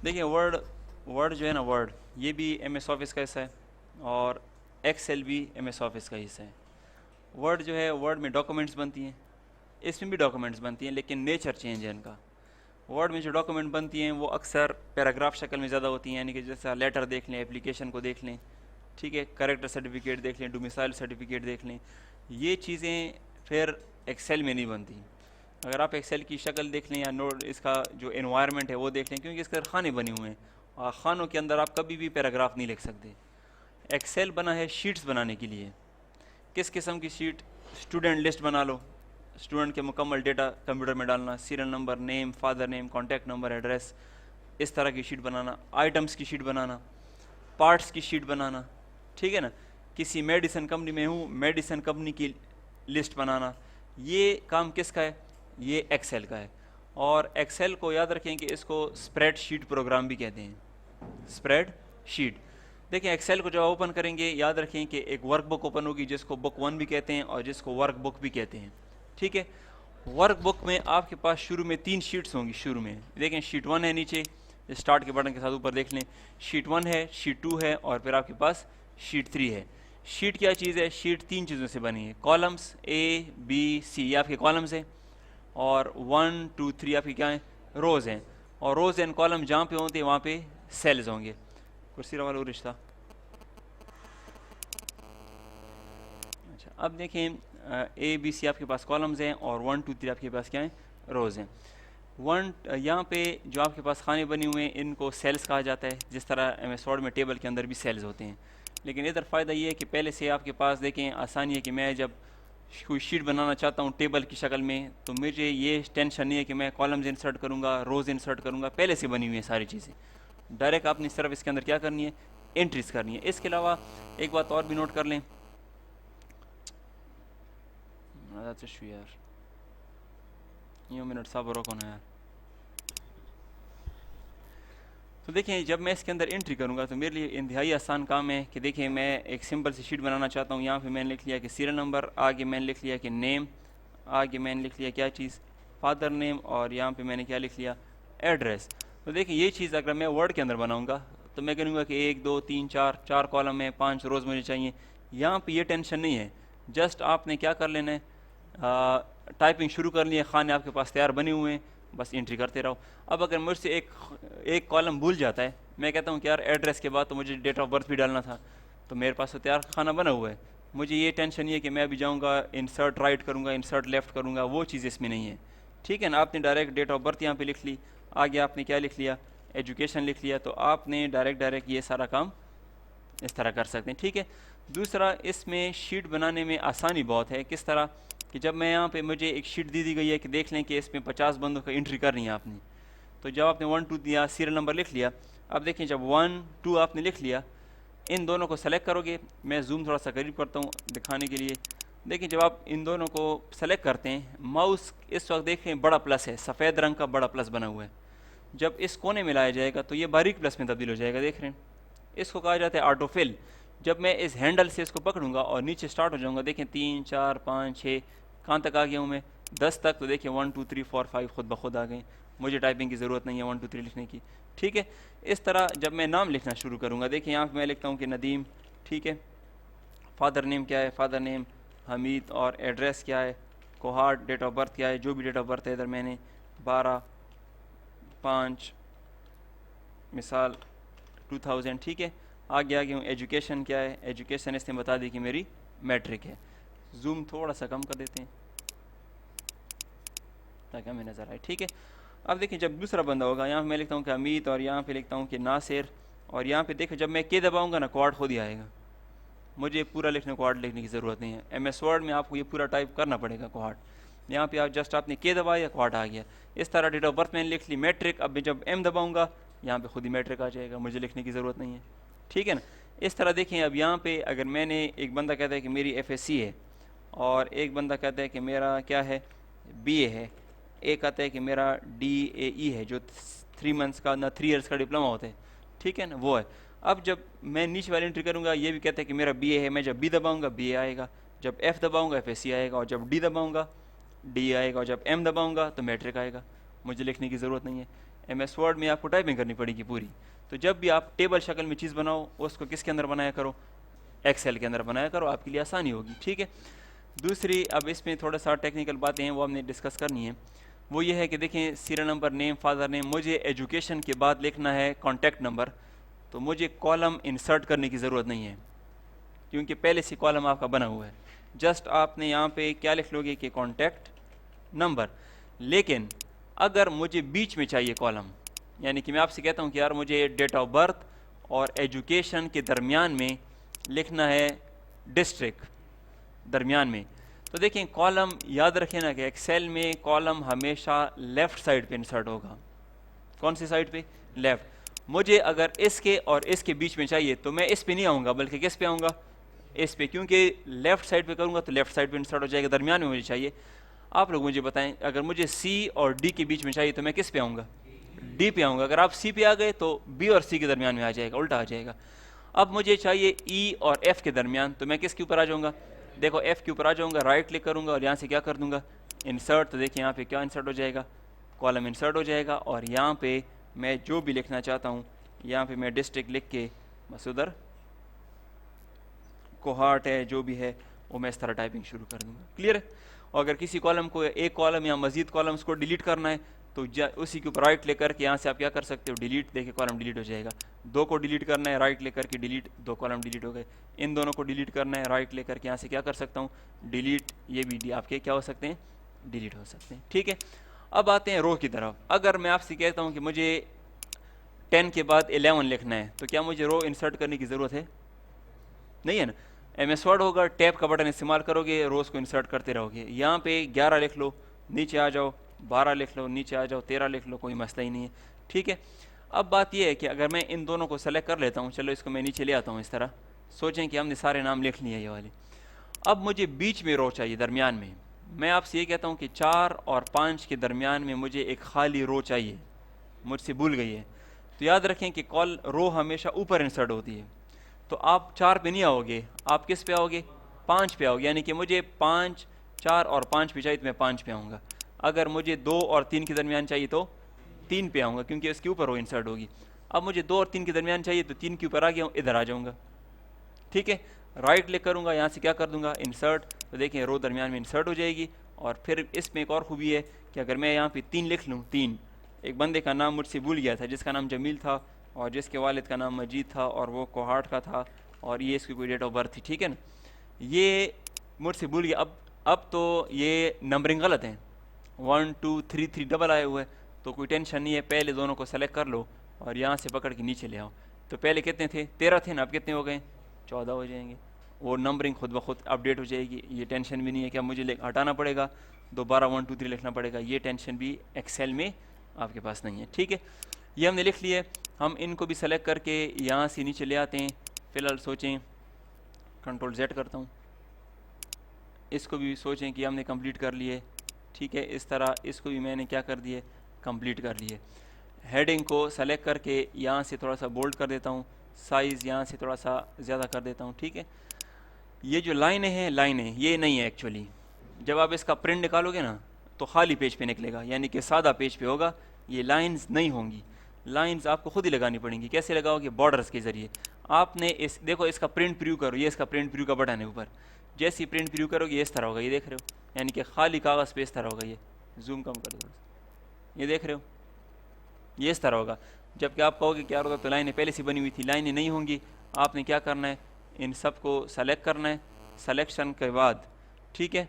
देखिए word word जो है ना, वर्ड ये भी एम एस ऑफिस का हिस्सा है और एक्सेल भी एम एस ऑफिस का हिस्सा है। वर्ड जो है, वर्ड में डॉक्यूमेंट्स बनती हैं, इसमें भी डॉक्यूमेंट्स बनती हैं, लेकिन नेचर चेंज है इनका। वर्ड में जो डॉक्यूमेंट बनती हैं वो अक्सर पैराग्राफ शक्ल में ज़्यादा होती हैं, यानी कि जैसा लेटर देख लें, एप्लीकेशन को देख लें, ठीक है, करेक्टर सर्टिफिकेट देख लें, डोमिसाइल सर्टिफिकेट देख लें। ये चीज़ें फिर एक्सेल में नहीं बनती। अगर आप एक्सेल की शक्ल देख लें या नोट इसका जो एनवायरनमेंट है वो देख लें, क्योंकि इसके खाने बने हुए हैं और खानों के अंदर आप कभी भी पैराग्राफ नहीं लिख सकते। एक्सेल बना है शीट्स बनाने के लिए। किस किस्म की शीट? स्टूडेंट लिस्ट बना लो, स्टूडेंट के मुकम्मल डेटा कंप्यूटर में डालना, serial number, name, father name, contact number, address, इस तरह की शीट बनाना, आइटम्स की शीट बनाना, पार्ट्स की शीट बनाना, ठीक है ना। किसी मेडिसिन कंपनी में हूँ, मेडिसिन कंपनी की लिस्ट बनाना, ये काम किसका है? ये एक्सेल का है। और एक्सेल को याद रखें कि इसको स्प्रेड शीट प्रोग्राम भी कहते हैं, स्प्रेड शीट। देखिए एक्सेल को जब ओपन करेंगे, याद रखें कि एक वर्कबुक ओपन होगी जिसको बुक 1 भी कहते हैं और जिसको वर्कबुक भी कहते हैं, ठीक है। वर्कबुक में आपके पास शुरू में 3 शीट्स होंगी। शुरू में देखें शीट 1 है, नीचे स्टार्ट के बटन के साथ ऊपर देख लें, शीट 1 है, शीट 2 है और फिर आपके पास शीट 3 है। शीट क्या चीज़ है? शीट 3 चीज़ों से बनी है। कॉलम्स ए बी सी, ये आपके कॉलम्स हैं, और 1 2 3 आपके क्या हैं? रोज़ हैं। और रोज़ एंड कॉलम जहाँ पे होते हैं वहाँ पे सेल्स होंगे। कुर्सी वाला रिश्ता। अच्छा, अब देखें ए बी सी आपके पास कॉलम्स हैं और 1 2 3 आपके पास क्या हैं? रोज़ हैं। यहाँ पे जो आपके पास खाने बने हुए हैं इनको सेल्स कहा जाता है, जिस तरह एम एस वर्ड में टेबल के अंदर भी सेल्स होते हैं। लेकिन इधर फ़ायदा ये है कि पहले से आपके पास देखें आसानी है कि मैं जब कोई शीट बनाना चाहता हूँ टेबल की शक्ल में, तो मुझे ये टेंशन नहीं है कि मैं कॉलम्स इंसर्ट करूँगा, रोज़ इंसर्ट करूँगा, पहले से बनी हुई है सारी चीज़ें। डायरेक्ट आपने सिर्फ इसके अंदर क्या करनी है? एंट्रीज करनी है। इसके अलावा एक बात और भी नोट कर लें, यार ये मिनट सब रोको ना यार। तो देखें जब मैं इसके अंदर एंट्री करूंगा तो मेरे लिए इंतहाई आसान काम है कि देखें मैं एक सिंपल सी शीट बनाना चाहता हूँ। यहाँ पे मैंने लिख लिया कि सीरियल नंबर, आगे मैंने लिख लिया कि नेम, आगे मैंने लिख लिया क्या चीज़? फादर नेम, और यहाँ पे मैंने क्या लिख लिया? एड्रेस। तो देखिए ये चीज़ अगर मैं वर्ड के अंदर बनाऊँगा तो मैं करूँगा कि 1 2 3 4 4 कॉलम है, 5 रोज़ मुझे चाहिए। यहाँ पर ये टेंशन नहीं है, जस्ट आपने क्या कर लेना है, टाइपिंग शुरू कर लिया, खाने आपके पास तैयार बने हुए हैं, बस एंट्री करते रहो। अब अगर मुझसे एक कॉलम भूल जाता है, मैं कहता हूँ कि यार एड्रेस के बाद तो मुझे डेट ऑफ बर्थ भी डालना था, तो मेरे पास तो तैयार खाना बना हुआ है, मुझे ये टेंशन नहीं है कि मैं अभी जाऊँगा इंसर्ट राइट करूँगा, इंसर्ट लेफ़्ट करूँगा, वो चीज़ इसमें नहीं है, ठीक है ना। आपने डायरेक्ट डेट ऑफ बर्थ यहाँ पे लिख ली, आगे आपने क्या लिख लिया? एजुकेशन लिख लिया, तो आपने डायरेक्ट ये सारा काम इस तरह कर सकते हैं, ठीक है। दूसरा, इसमें शीट बनाने में आसानी बहुत है। किस तरह कि जब मैं यहाँ पे मुझे एक शीट दी गई है कि देख लें कि इसमें 50 बंदों का एंट्री करनी है आपने, तो जब आपने 1 2 दिया, सीरियल नंबर लिख लिया, अब देखें जब 1 2 आपने लिख लिया, इन दोनों को सेलेक्ट करोगे, मैं जूम थोड़ा सा करीब करता हूँ दिखाने के लिए। देखिए जब आप इन दोनों को सेलेक्ट करते हैं, माउस इस वक्त देखें बड़ा प्लस है, सफ़ेद रंग का बड़ा प्लस बना हुआ है। जब इस कोने में लाया जाएगा तो ये बारीक प्लस में तब्दील हो जाएगा, देख रहे हैं, इसको कहा जाता है ऑटोफिल। जब मैं इस हैंडल से इसको पकड़ूंगा और नीचे स्टार्ट हो जाऊंगा, देखें 3 4 5 6, कहाँ तक आ गया हूँ मैं? 10 तक। तो देखिए 1 2 3 4 5 खुद ब खुद आ गए, मुझे टाइपिंग की ज़रूरत नहीं है 1 2 3 लिखने की, ठीक है। इस तरह जब मैं नाम लिखना शुरू करूँगा, देखिए यहाँ पर मैं लिखता हूँ कि नदीम, ठीक है। फादर नेम क्या है? फादर नेम हमीद, और एड्रेस क्या है? कोहाट। डेट ऑफ बर्थ क्या है? जो भी डेट ऑफ बर्थ है इधर मैंने 12/5 मिसाल 2000, ठीक है। आगे हूँ, एजुकेशन क्या है? एजुकेशन इसने बता दी कि मेरी मैट्रिक है। जूम थोड़ा सा कम कर देते हैं ताकि हमें नज़र आए, ठीक है। अब देखिए जब दूसरा बंदा होगा, यहाँ मैं लिखता हूँ कि अमीत, और यहाँ पे लिखता हूँ कि नासिर, और यहाँ पे देखो जब मैं के दबाऊँगा ना, क्वाड खुद ही आएगा, मुझे पूरा लिखने क्वाड लिखने की ज़रूरत नहीं है। एम एस वर्ड में आपको ये पूरा टाइप करना पड़ेगा क्वाड। यहाँ पे आप जस्ट आपने के दबाया, क्वाड आ गया। इस तरह डेट ऑफ बर्थ मैंने लिख ली, मैट्रिक, अब जब एम दबाऊँगा यहाँ पे खुद ही मैट्रिक आ जाएगा, मुझे लिखने की ज़रूरत नहीं है, ठीक है ना। इस तरह देखें, अब यहाँ पे अगर मैंने, एक बंदा कहता है कि मेरी FSC है, और एक बंदा कहता है कि मेरा क्या है? BA है, एक कहता है कि मेरा DAE है, जो 3 मंथ्स का ना 3 ईयर्स का डिप्लोमा होता है, ठीक है ना, वो है। अब जब मैं नीचे वाली एंट्री करूँगा, ये भी कहता है कि मेरा BA है, मैं जब B दबाऊँगा BA आएगा, जब F दबाऊँगा FSC आएगा, और जब D दबाऊँगा D आएगा, और जब M दबाऊँगा तो मैट्रिक आएगा, मुझे लिखने की ज़रूरत नहीं है। MS वर्ड में आपको टाइपिंग करनी पड़ेगी पूरी। तो जब भी आप टेबल शक्ल में चीज़ बनाओ उसको किसके अंदर बनाया करो, एक्सेल के अंदर बनाया करो, आपके लिए आसानी होगी। ठीक है, दूसरी अब इसमें थोड़ा सा टेक्निकल बातें हैं वो हमने डिस्कस करनी है। वो ये है कि देखें serial number, name, father name, मुझे एजुकेशन के बाद लिखना है कॉन्टैक्ट नंबर, तो मुझे कॉलम इंसर्ट करने की ज़रूरत नहीं है क्योंकि पहले से कॉलम आपका बना हुआ है। जस्ट आपने यहाँ पे क्या लिख लोगे कि कॉन्टैक्ट नंबर। लेकिन अगर मुझे बीच में चाहिए कॉलम, यानी कि मैं आपसे कहता हूँ कि यार मुझे डेट ऑफ बर्थ और एजुकेशन के दरमियान में लिखना है डिस्ट्रिक्ट दरमियान में, तो देखें कॉलम याद रखें ना कि एक्सेल में कॉलम हमेशा लेफ़्ट साइड पे इंसर्ट होगा। कौन सी साइड पे? लेफ़्ट। मुझे अगर इसके और इसके बीच में चाहिए तो मैं इस पे नहीं आऊँगा बल्कि किस पे आऊँगा? इस पे, क्योंकि लेफ़्ट साइड पे करूँगा तो लेफ़्ट साइड पे इंसर्ट हो जाएगा, दरमियान में मुझे चाहिए। आप लोग मुझे बताएं, अगर मुझे सी और डी के बीच में चाहिए तो मैं किस पे आऊँगा? डी पे आऊँगा। अगर आप सी पे आ गए तो बी और सी के दरमियान में आ जाएगा, उल्टा आ जाएगा। अब मुझे चाहिए ई और एफ के दरमियान, तो मैं किसके ऊपर आ जाऊँगा? देखो एफ के ऊपर आ जाऊँगा, राइट क्लिक करूँगा और यहाँ से क्या कर दूँगा? इंसर्ट। तो देखिए यहाँ पे क्या इंसर्ट हो जाएगा? कॉलम इंसर्ट हो जाएगा। और यहाँ पे मैं जो भी लिखना चाहता हूँ, यहाँ पे मैं डिस्ट्रिक्ट लिख के बस उधर कोहाट है जो भी है वो मैं इस तरह टाइपिंग शुरू कर दूँगा। क्लियर है? और अगर किसी कॉलम को, एक कॉलम या मजीद कॉलम्स को डिलीट करना है तो उसी के ऊपर राइट क्लिक करके यहाँ से आप क्या कर सकते हो? डिलीट। देखिए कॉलम डिलीट हो जाएगा। दो को डिलीट करना है, राइट क्लिक करके डिलीट, दो कॉलम डिलीट हो गए। इन दोनों को डिलीट करना है, राइट क्लिक करके यहाँ से क्या कर सकता हूँ? डिलीट। ये भी आपके क्या हो सकते हैं? डिलीट हो सकते हैं। ठीक है, अब आते हैं रो की तरफ। अगर मैं आपसे कहता हूँ कि मुझे 10 के बाद 11 लिखना है तो क्या मुझे रो इंसर्ट करने की ज़रूरत है? नहीं है ना। MS वर्ड होगा, टैब का बटन इस्तेमाल करोगे, रोज़ को इंसर्ट करते रहोगे। यहाँ पे 11 लिख लो, नीचे आ जाओ, 12 लिख लो, नीचे आ जाओ, 13 लिख लो, कोई मसला ही नहीं है। ठीक है, अब बात यह है कि अगर मैं इन दोनों को सेलेक्ट कर लेता हूँ, चलो इसको मैं नीचे ले आता हूँ इस तरह, सोचें कि हमने सारे नाम लिख लिए ये वाले। अब मुझे बीच में रो चाहिए, दरमियान में। मैं आपसे ये कहता हूँ कि 4 और 5 के दरमियान में मुझे एक खाली रो चाहिए, मुझसे भूल गई है। तो याद रखें कि कॉल रो हमेशा ऊपर इंसर्ट होती है। तो आप 4 पे नहीं आओगे, आप किस पे आओगे? 5 पे आओगे। यानी कि मुझे 5, 4 और 5 पे चाहिए तो मैं 5 पे आऊँगा। अगर मुझे 2 और 3 के दरमियान चाहिए तो 3 पे आऊँगा क्योंकि इसके ऊपर रो इंसर्ट होगी। अब मुझे 2 और 3 के दरमियान चाहिए तो 3 के ऊपर आ गया हूँ, इधर आ जाऊँगा। ठीक है, राइट क्लिक करूँगा, यहाँ से क्या कर दूँगा? इंसर्ट। तो देखें रो दरमियान में इंसर्ट हो जाएगी। और फिर इसमें एक और खूबी है कि अगर मैं यहाँ पे 3 लिख लूँ, 3, एक बंदे का नाम मुझसे भूल गया था जिसका नाम जमील था और जिसके वालिद का नाम मजीद था और वो कोहाट का था और ये इसकी कोई डेट ऑफ बर्थ थी। ठीक है ना, ये मुझसे भूल गया। अब तो ये नंबरिंग गलत है, 1 2 3 3 डबल आए हुए, तो कोई टेंशन नहीं है। पहले दोनों को सेलेक्ट कर लो और यहाँ से पकड़ के नीचे ले आओ। तो पहले कितने थे? 13 थे ना, अब कितने हो गए? 14 हो जाएंगे। वो नंबरिंग खुद ब खुद अपडेट हो जाएगी। ये टेंशन भी नहीं है कि अब मुझे हटाना पड़ेगा, दोबारा 1 2 3 लिखना पड़ेगा। ये टेंशन भी एक्सेल में आपके पास नहीं है। ठीक है, ये हमने लिख लिए। हम इनको भी सेलेक्ट करके यहाँ से नीचे ले आते हैं। फ़िलहाल सोचें, कंट्रोल Z करता हूँ, इसको भी सोचें कि हमने कंप्लीट कर लिए। ठीक है, इस तरह इसको भी मैंने क्या कर दिए? कंप्लीट कर लिए। हेडिंग को सेलेक्ट करके यहाँ से थोड़ा सा बोल्ड कर देता हूँ, साइज़ यहाँ से थोड़ा सा ज़्यादा कर देता हूँ। ठीक है, ये जो लाइनें हैं, लाइनें ये नहीं है एक्चुअली। जब आप इसका प्रिंट निकालोगे ना तो खाली पेज पे निकलेगा, यानी कि सादा पेज पे होगा, ये लाइंस नहीं होंगी। लाइंस आपको खुद ही लगानी पड़ेंगी। कैसे लगाओगे? बॉर्डर्स के ज़रिए। आपने इस देखो, इसका प्रिंट प्रीव्यू करो, ये इसका प्रिंट प्रीव्यू का बटन है ऊपर। जैसे ही प्रिंट प्रीव्यू करोगे ये इस तरह होगा, ये देख रहे हो, यानी कि खाली कागज़ पे इस तरह होगा। ये जूम कम कर दो, ये देख रहे हो, ये इस तरह होगा। जबकि आप कहोगे क्या होगा, तो लाइनें पहले से बनी हुई थी, लाइनें नहीं होंगी। आपने क्या करना है? इन सब को सेलेक्ट करना है। सेलेक्शन के बाद ठीक है,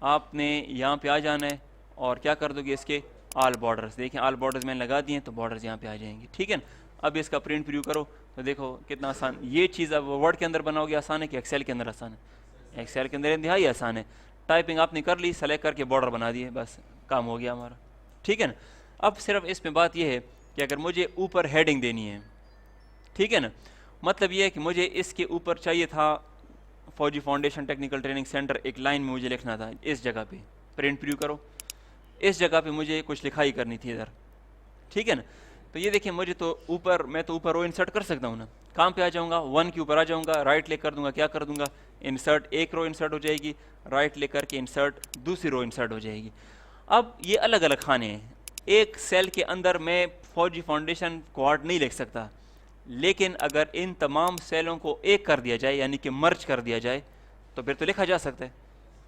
आपने यहाँ पे आ जाना है और क्या कर दोगे? इसके ऑल बॉर्डर्स, देखें ऑल बॉर्डर्स मैंने लगा दिए हैं तो बॉर्डर्स यहाँ पे आ जाएंगे। ठीक है ना, अब इसका प्रिंट प्रीव्यू करो तो देखो कितना आसान। ये चीज़ अब वर्ड के अंदर बनाओगे आसान है कि एक्सेल के अंदर आसान है? एक्सेल के अंदर इंतहाई आसान है। टाइपिंग आपने कर ली, सेलेक्ट करके बॉर्डर बना दिए, बस काम हो गया हमारा। ठीक है ना, अब सिर्फ इसमें बात यह है कि अगर मुझे ऊपर हेडिंग देनी है, ठीक है ना, मतलब ये है कि मुझे इसके ऊपर चाहिए था फौजी फाउंडेशन टेक्निकल ट्रेनिंग सेंटर, एक लाइन में मुझे लिखना था इस जगह पे। प्रिंट प्रीव्यू करो, इस जगह पे मुझे कुछ लिखाई करनी थी इधर। ठीक है ना, तो ये देखिए मुझे तो ऊपर, मैं तो ऊपर रो इंसर्ट कर सकता हूँ ना। काम पे आ जाऊँगा, 1 के ऊपर आ जाऊँगा, राइट क्लिक कर दूँगा, क्या कर दूँगा? इंसर्ट। एक रो इंसर्ट हो जाएगी, राइट क्लिक करके इंसर्ट, दूसरी रो इंसर्ट हो जाएगी। अब ये अलग अलग खाने हैं। एक सेल के अंदर मैं फौजी फाउंडेशन कोहार्ट नहीं लिख सकता, लेकिन अगर इन तमाम सेलों को एक कर दिया जाए यानी कि मर्ज कर दिया जाए तो फिर तो लिखा जा सकता है।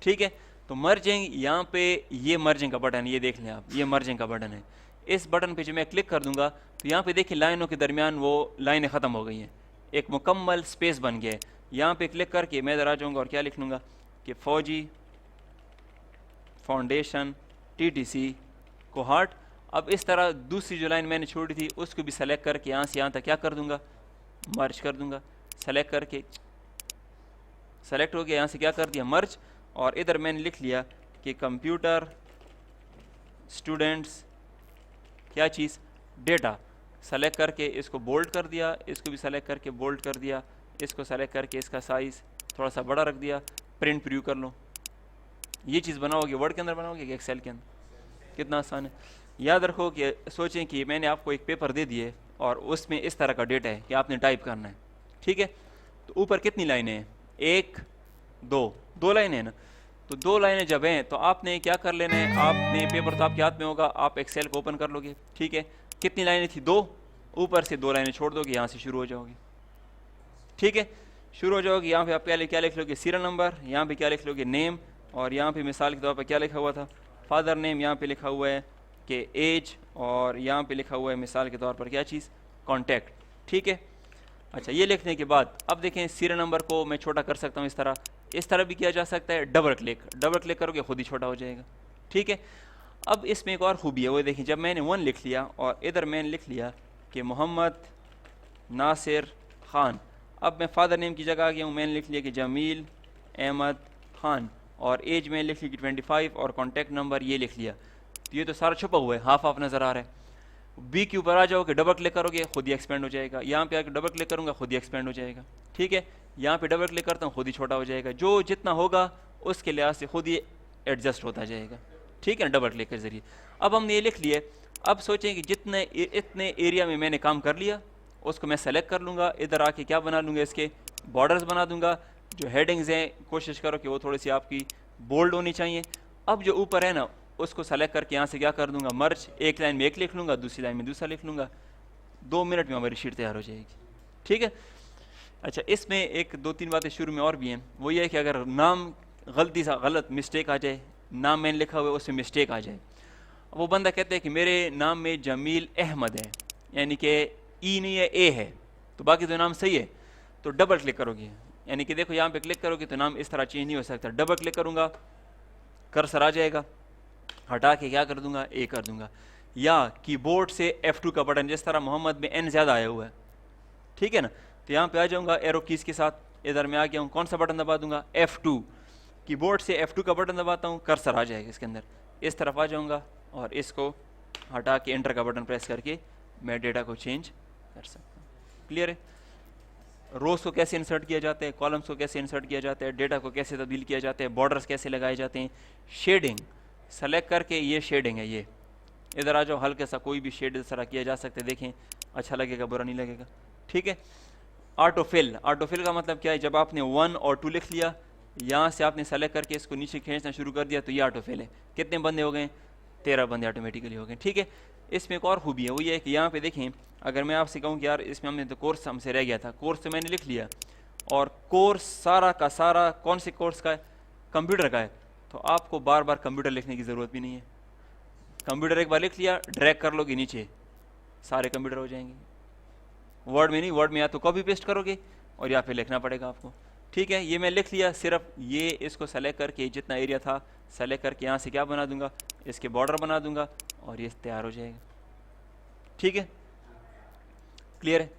ठीक है, तो मर्जिंग, यहाँ पे ये मर्जिंग का बटन, ये देख लें आप, ये मर्जिंग का बटन है। इस बटन पे जो मैं क्लिक कर दूंगा तो यहाँ पे देखिए लाइनों के दरमियान वो लाइनें ख़त्म हो गई हैं, एक मुकम्मल स्पेस बन गया है। यहाँ पे क्लिक करके मैं इधर आ जाऊँगा और क्या लिख लूँगा कि फौजी फाउंडेशन TTC कोहार्ट। अब इस तरह दूसरी जो लाइन मैंने छोड़ी थी उसको भी सेलेक्ट करके यहाँ से यहाँ तक क्या कर दूँगा, मर्ज कर दूँगा। सेलेक्ट करके, सेलेक्ट हो गया, यहाँ से क्या कर दिया, मर्ज। और इधर मैंने लिख लिया कि कंप्यूटर स्टूडेंट्स क्या चीज़, डेटा। सेलेक्ट करके इसको बोल्ड कर दिया, इसको भी सेलेक्ट करके बोल्ड कर दिया, इसको सेलेक्ट करके इसका साइज़ थोड़ा सा बड़ा रख दिया। प्रिंट प्रीव्यू कर लो। ये चीज़ बनाओगे वर्ड के अंदर बनाओगे कि एक्सेल के अंदर, कितना आसान है। याद रखो कि सोचें कि मैंने आपको एक पेपर दे दिए और उसमें इस तरह का डेटा है कि आपने टाइप करना है। ठीक है, तो ऊपर कितनी लाइनें हैं, 1 2, 2 लाइनें हैं ना। तो 2 लाइनें जब हैं तो आपने क्या कर लेना है, आपने पेपर तो आपके हाथ में होगा, आप एक्सेल को ओपन कर लोगे। ठीक है, कितनी लाइनें थी, 2, ऊपर से 2 लाइनें छोड़ दोगे, यहाँ से शुरू हो जाओगे। ठीक है, शुरू हो जाओगे। यहाँ पे आप क्या लिख लोगे, सीरियल नंबर, यहाँ पे क्या लिख लोगे, नेम, और यहाँ पे मिसाल के तौर पर क्या लिखा हुआ था, फादर नेम, यहाँ पे लिखा हुआ है कि एज, और यहाँ पे लिखा हुआ है मिसाल के तौर पर क्या चीज़, कॉन्टैक्ट। ठीक है, अच्छा, ये लिखने के बाद अब देखें सीरियल नंबर को मैं छोटा कर सकता हूँ इस तरह भी किया जा सकता है। डबल क्लिक करोगे खुद ही छोटा हो जाएगा। ठीक है, अब इसमें एक और खूबी है, वो देखिए, जब मैंने 1 लिख लिया और इधर मैंने लिख लिया कि मोहम्मद नासिर ख़ान, अब मैं फादर नेम की जगह आ गया हूँ, मैंने लिख लिया कि जमील अहमद ख़ान, और एज में लिख ली कि 25, और कॉन्टैक्ट नंबर ये लिख लिया। तो ये तो सारा छुपा हुआ है, हाफ हाफ नज़र आ रहा है। बी के ऊपर आ जाओगे, डबल क्लिक करोगे खुद ही एक्सपेंड हो जाएगा। यहाँ पे आके डबल क्लिक करूँगा खुद ही एक्सपेंड हो जाएगा। ठीक है, यहाँ पे डबल क्लिक करता हूँ खुद ही छोटा हो जाएगा। जो जितना होगा उसके लिहाज से खुद ही एडजस्ट होता जाएगा। ठीक है, डबल क्लिक के ज़रिए। अब हमने ये लिख लिए। अब सोचें कि जितने इतने एरिया में मैंने काम कर लिया उसको मैं सेलेक्ट कर लूँगा, इधर आके क्या बना लूँगा, इसके बॉर्डर्स बना दूँगा। जो हेडिंग्स हैं कोशिश करो कि वो थोड़ी सी आपकी बोल्ड होनी चाहिए। अब जो ऊपर है ना उसको सेलेक्ट करके यहाँ से क्या कर दूंगा, मर्ज। एक लाइन में एक लिख लूँगा, दूसरी लाइन में दूसरा लिख लूँगा। 2 मिनट में हमारी शीट तैयार हो जाएगी। ठीक है, अच्छा, इसमें एक 2-3 बातें शुरू में और भी हैं। वो ये है कि अगर नाम गलती से गलत मिस्टेक आ जाए, नाम मैंने लिखा हुआ है उसमें मिस्टेक आ जाए, वो बंदा कहते हैं कि मेरे नाम में जमील अहमद है, यानी कि ई नहीं है, ए है, तो बाकी तो नाम सही है। तो डबल क्लिक करोगे, यानी कि देखो यहाँ पे क्लिक करोगे तो नाम इस तरह चेंज नहीं हो सकता। डबल क्लिक करूँगा, कर्सर आ जाएगा, हटा के क्या कर दूंगा, ए कर दूंगा। या कीबोर्ड से F2 का बटन, जिस तरह मोहम्मद में N ज़्यादा आया हुआ है, ठीक है ना, तो यहाँ पे आ जाऊँगा एरो कीज़ के साथ, इधर मैं आ गया हूँ, कौन सा बटन दबा दूंगा, F2। कीबोर्ड से F2 का बटन दबाता हूँ, कर्सर आ जाएगा इसके अंदर, इस तरफ आ जाऊँगा और इसको हटा के एंटर का बटन प्रेस करके मैं डेटा को चेंज कर सकता हूँ। क्लियर है। रोज को कैसे इंसर्ट किया जाता है, कॉलम्स को कैसे इंसर्ट किया जाता है, डेटा को कैसे तब्दील किया जाता है, बॉर्डर्स कैसे लगाए जाते हैं, शेडिंग सेलेक्ट करके, ये शेडिंग है, ये इधर आ जाओ, हल्के सा कोई भी शेड इस तरह किया जा सकता है, देखें अच्छा लगेगा, बुरा नहीं लगेगा। ठीक है। ऑटोफिल, ऑटोफिल का मतलब क्या है, जब आपने 1 और 2 लिख लिया, यहाँ से आपने सेलेक्ट करके इसको नीचे खींचना शुरू कर दिया तो ये ऑटोफिल है। कितने बंदे हो गए, 13 बंदे ऑटोमेटिकली हो गए। ठीक है। इसमें एक और खूबी है, वो ये है कि यहाँ पे देखें, अगर मैं आपसे कहूँ कि यार इसमें हमने तो कोर्स हमसे रह गया था, कोर्स तो मैंने लिख लिया, और कोर्स सारा का सारा कौन से कोर्स का है, कंप्यूटर का है, तो आपको बार बार कंप्यूटर लिखने की ज़रूरत भी नहीं है। कंप्यूटर एक बार लिख लिया, ड्रैग कर लोगे नीचे, सारे कंप्यूटर हो जाएंगे। वर्ड में नहीं, वर्ड में या तो कॉपी पेस्ट करोगे और या फिर लिखना पड़ेगा आपको। ठीक है, ये मैं लिख लिया, सिर्फ ये इसको सेलेक्ट करके जितना एरिया था सेलेक्ट करके यहाँ से क्या बना दूंगा, इसके बॉर्डर बना दूंगा और ये तैयार हो जाएगा। ठीक है, क्लियर है।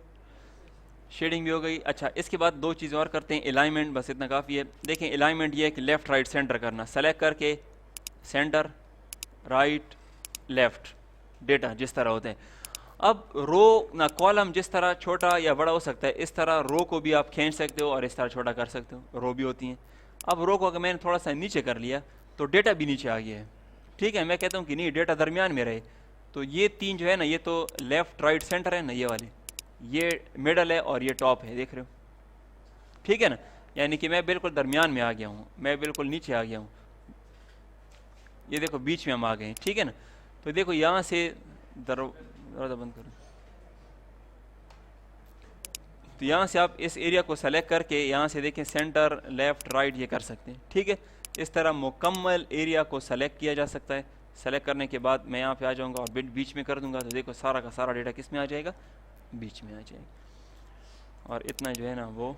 शेडिंग भी हो गई। अच्छा, इसके बाद 2 चीज़ें और करते हैं, अलाइनमेंट, बस इतना काफ़ी है। देखें अलाइनमेंट ये है कि लेफ़्ट राइट सेंटर करना, सेलेक्ट करके सेंटर राइट लेफ़्ट, डेटा जिस तरह होते हैं। अब रो ना कॉलम जिस तरह छोटा या बड़ा हो सकता है, इस तरह रो को भी आप खींच सकते हो और इस तरह छोटा कर सकते हो, रो भी होती हैं। अब रो को अगर मैंने थोड़ा सा नीचे कर लिया तो डेटा भी नीचे आ गया है। ठीक है, मैं कहता हूँ कि नहीं, डेटा दरमियान में रहे, तो ये 3 जो है ना, ये तो लेफ़्ट राइट सेंटर है ना, ये वाले, ये मिडल है और ये टॉप है, देख रहे हो। ठीक है ना, यानी कि मैं बिल्कुल दरमियान में आ गया हूँ, मैं बिल्कुल नीचे आ गया हूँ, ये देखो बीच में हम आ गए हैं। ठीक है ना, तो देखो यहाँ से दरवाज़ा बंद करूँ। तो यहाँ से आप इस एरिया को सेलेक्ट करके यहाँ से देखें सेंटर लेफ़्ट राइट ये कर सकते हैं, ठीक है। इस तरह मुकम्मल एरिया को सेलेक्ट किया जा सकता है। सेलेक्ट करने के बाद मैं यहाँ पे आ जाऊँगा और बिट बीच में कर दूँगा, तो देखो सारा का सारा डेटा किस में आ जाएगा, बीच में आ जाएगा। और इतना जो है ना वो